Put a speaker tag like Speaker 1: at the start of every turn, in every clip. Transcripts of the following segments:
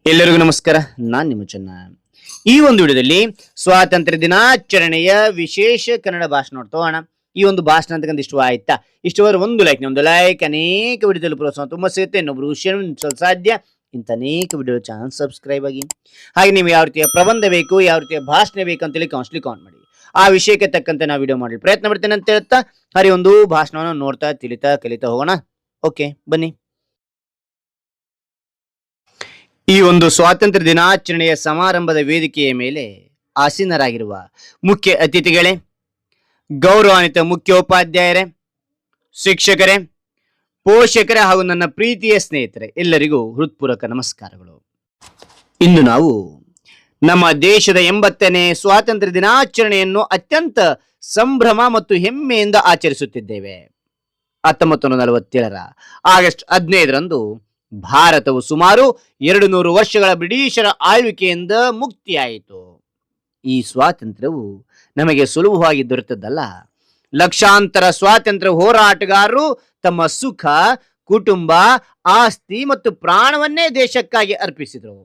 Speaker 1: ಎಲ್ಲರಿಗೂ ನಮಸ್ಕಾರ. ನಾನು ನಿಮ್ಮ ಚೆನ್ನ. ಈ ಒಂದು ವಿಡಿಯೋದಲ್ಲಿ ಸ್ವಾತಂತ್ರ್ಯ ದಿನಾಚರಣೆಯ ವಿಶೇಷ ಕನ್ನಡ ಭಾಷಣ ನೋಡ್ತೋಣ. ಈ ಒಂದು ಭಾಷಣ ಅಂತಕ್ಕಂಥ ಇಷ್ಟ ಆಯ್ತಾ? ಇಷ್ಟವಾದ್ರೆ ಒಂದು ಲೈಕ್, ಅನೇಕ ವಿಡಿಯೋದಲ್ಲಿ ಪ್ರೋತ್ಸಾಹ ತುಂಬಾ ಸಿಗುತ್ತೆ. ಇನ್ನೊಬ್ರು ವಿಷಯ ಸಾಧ್ಯ ಇಂಥ ಅನೇಕ ವಿಡಿಯೋ ಚಾನಲ್ ಸಬ್ಸ್ಕ್ರೈಬ್ ಆಗಿ. ಹಾಗೆ ನೀವು ಯಾವ ರೀತಿಯ ಪ್ರಬಂಧ ಬೇಕು, ಯಾವ ರೀತಿಯ ಭಾಷಣ ಬೇಕು ಅಂತೇಳಿ ಕಾಮೆಂಟ್ ಮಾಡಿ. ಆ ವಿಷಯಕ್ಕೆ ತಕ್ಕಂತೆ ನಾವು ವಿಡಿಯೋ ಮಾಡಿ ಪ್ರಯತ್ನ ಪಡ್ತೇನೆ ಅಂತ ಹೇಳ್ತಾ ಹರಿ ಒಂದು ಭಾಷಣವನ್ನು ನೋಡ್ತಾ ಕಲಿತಾ ಹೋಗೋಣ. ಓಕೆ, ಬನ್ನಿ. ಈ ಒಂದು ಸ್ವಾತಂತ್ರ್ಯ ದಿನಾಚರಣೆಯ ಸಮಾರಂಭದ ವೇದಿಕೆಯ ಮೇಲೆ ಆಸೀನರಾಗಿರುವ ಮುಖ್ಯ ಅತಿಥಿಗಳೇ, ಗೌರವಾನ್ವಿತ ಮುಖ್ಯೋಪಾಧ್ಯಾಯರೇ, ಶಿಕ್ಷಕರೇ, ಪೋಷಕರೇ ಹಾಗೂ ನನ್ನ ಪ್ರೀತಿಯ ಸ್ನೇಹಿತರೆ, ಎಲ್ಲರಿಗೂ ಹೃತ್ಪೂರ್ವಕ ನಮಸ್ಕಾರಗಳು. ಇಂದು ನಾವು ನಮ್ಮ ದೇಶದ 80ನೇ ಸ್ವಾತಂತ್ರ್ಯ ದಿನಾಚರಣೆಯನ್ನು ಅತ್ಯಂತ ಸಂಭ್ರಮ ಮತ್ತು ಹೆಮ್ಮೆಯಿಂದ ಆಚರಿಸುತ್ತಿದ್ದೇವೆ. 1947 ಆಗಸ್ಟ್ 15ರಂದು ಭಾರತವು ಸುಮಾರು 200 ವರ್ಷಗಳ ಬ್ರಿಟಿಷರ ಆಳ್ವಿಕೆಯಿಂದ ಮುಕ್ತಿಯಾಯಿತು. ಈ ಸ್ವಾತಂತ್ರ್ಯವು ನಮಗೆ ಸುಲಭವಾಗಿ ದೊರೆತದ್ದಲ್ಲ. ಲಕ್ಷಾಂತರ ಸ್ವಾತಂತ್ರ್ಯ ಹೋರಾಟಗಾರರು ತಮ್ಮ ಸುಖ, ಕುಟುಂಬ, ಆಸ್ತಿ ಮತ್ತು ಪ್ರಾಣವನ್ನೇ ದೇಶಕ್ಕಾಗಿ ಅರ್ಪಿಸಿದರು.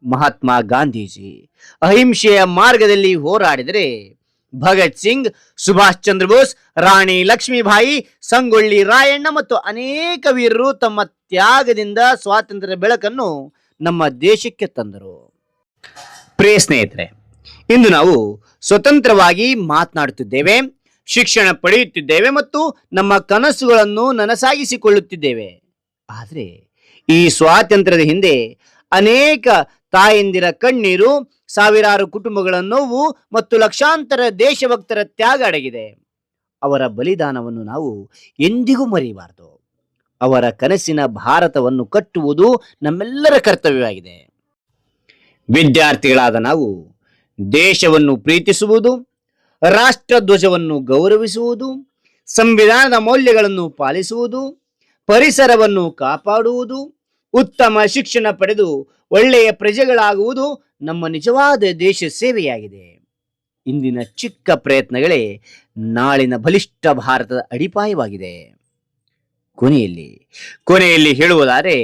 Speaker 1: ಮಹಾತ್ಮ ಗಾಂಧೀಜಿ ಅಹಿಂಸೆಯ ಮಾರ್ಗದಲ್ಲಿ ಹೋರಾಡಿದರೆ ಭಗತ್ ಸಿಂಗ್, ಸುಭಾಷ್ ಚಂದ್ರ ಬೋಸ್, ರಾಣಿ ಲಕ್ಷ್ಮೀಬಾಯಿ, ಸಂಗೊಳ್ಳಿ ರಾಯಣ್ಣ ಮತ್ತು ಅನೇಕ ವೀರರು ತಮ್ಮ ತ್ಯಾಗದಿಂದ ಸ್ವಾತಂತ್ರ್ಯ ಬೆಳಕನ್ನು ನಮ್ಮ ದೇಶಕ್ಕೆ ತಂದರು. ಪ್ರಿಯ ಸ್ನೇಹಿತರೆ, ಇಂದು ನಾವು ಸ್ವತಂತ್ರವಾಗಿ ಮಾತನಾಡುತ್ತಿದ್ದೇವೆ, ಶಿಕ್ಷಣ ಪಡೆಯುತ್ತಿದ್ದೇವೆ ಮತ್ತು ನಮ್ಮ ಕನಸುಗಳನ್ನು ನನಸಾಗಿಸಿಕೊಳ್ಳುತ್ತಿದ್ದೇವೆ. ಆದರೆ ಈ ಸ್ವಾತಂತ್ರ್ಯದ ಹಿಂದೆ ಅನೇಕ ತಾಯಂದಿರ ಕಣ್ಣೀರು, ಸಾವಿರಾರು ಕುಟುಂಬಗಳ ನೋವು ಮತ್ತು ಲಕ್ಷಾಂತರ ದೇಶಭಕ್ತರ ತ್ಯಾಗ ಅಡಗಿದೆ. ಅವರ ಬಲಿದಾನವನ್ನು ನಾವು ಎಂದಿಗೂ ಮರೆಯಬಾರದು. ಅವರ ಕನಸಿನ ಭಾರತವನ್ನು ಕಟ್ಟುವುದು ನಮ್ಮೆಲ್ಲರ ಕರ್ತವ್ಯವಾಗಿದೆ. ವಿದ್ಯಾರ್ಥಿಗಳಾದ ನಾವು ದೇಶವನ್ನು ಪ್ರೀತಿಸುವುದು, ರಾಷ್ಟ್ರ ಧ್ವಜವನ್ನು ಗೌರವಿಸುವುದು, ಸಂವಿಧಾನದ ಮೌಲ್ಯಗಳನ್ನು ಪಾಲಿಸುವುದು, ಪರಿಸರವನ್ನು ಕಾಪಾಡುವುದು, ಉತ್ತಮ ಶಿಕ್ಷಣ ಪಡೆದು ಒಳ್ಳೆಯ ಪ್ರಜೆಗಳಾಗುವುದು ನಮ್ಮ ನಿಜವಾದ ದೇಶ ಸೇವೆಯಾಗಿದೆ. ಇಂದಿನ ಚಿಕ್ಕ ಪ್ರಯತ್ನಗಳೇ ನಾಳಿನ ಬಲಿಷ್ಠ ಭಾರತದ ಅಡಿಪಾಯವಾಗಿದೆ. ಕೊನೆಯಲ್ಲಿ ಹೇಳುವುದಾದರೆ,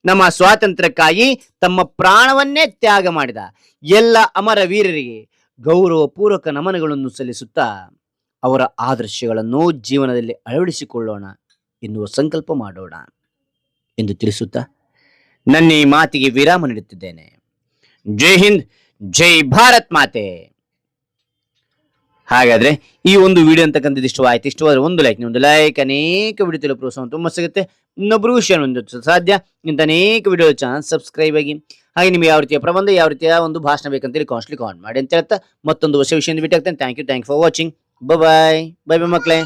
Speaker 1: ನಮ್ಮ ಸ್ವಾತಂತ್ರ್ಯಕ್ಕಾಗಿ ತಮ್ಮ ಪ್ರಾಣವನ್ನೇ ತ್ಯಾಗ ಮಾಡಿದ ಎಲ್ಲ ಅಮರ ವೀರರಿಗೆ ಗೌರವಪೂರ್ವಕ ನಮನಗಳನ್ನು ಸಲ್ಲಿಸುತ್ತಾ ಅವರ ಆದರ್ಶಗಳನ್ನು ಜೀವನದಲ್ಲಿ ಅಳವಡಿಸಿಕೊಳ್ಳೋಣ ಎನ್ನುವ ಸಂಕಲ್ಪ ಮಾಡೋಣ ಎಂದು ತಿಳಿಸುತ್ತಾ ನನ್ನ ಈ ಮಾತಿಗೆ ವಿರಾಮ ನೀಡುತ್ತಿದ್ದೇನೆ. ಜೈ ಹಿಂದ್, ಜೈ ಭಾರತ್ ಮಾತೆ. ಹಾಗಾದ್ರೆ ಈ ಒಂದು ವಿಡಿಯೋ ಅಂತಕ್ಕಂಥದ್ದು ಇಷ್ಟವಾದ್ರೆ ಒಂದು ಲೈಕ್, ಅನೇಕ ವಿಡಿಯೋ ಪ್ರೋತ್ಸಾಹ ತುಂಬಾ ಸಿಗುತ್ತೆ. ಇನ್ನೊಬ್ರು ವಿಷಯ ಸಾಧ್ಯ ಇಂಥ ಅನೇಕ ವಿಡಿಯೋ ಚಾನಲ್ ಸಬ್ಸ್ಕ್ರೈಬ್ ಆಗಿ. ಹಾಗೆ ನಿಮ್ಗೆ ಯಾವ ರೀತಿಯ ಪ್ರಬಂಧ, ಯಾವ ರೀತಿಯ ಒಂದು ಭಾಷಣ ಬೇಕಂತೇಳಿ ಕಾಮೆಂಟ್ ಮಾಡಿ ಅಂತ ಹೇಳ್ತಾ ಮತ್ತೊಂದು ಹೊಸ ವಿಷಯದಿಂದ ಭೇಟಿ ಆಗ್ತೇನೆ. Thank you for watching. Bye ಮಕ್ಕಳೇ.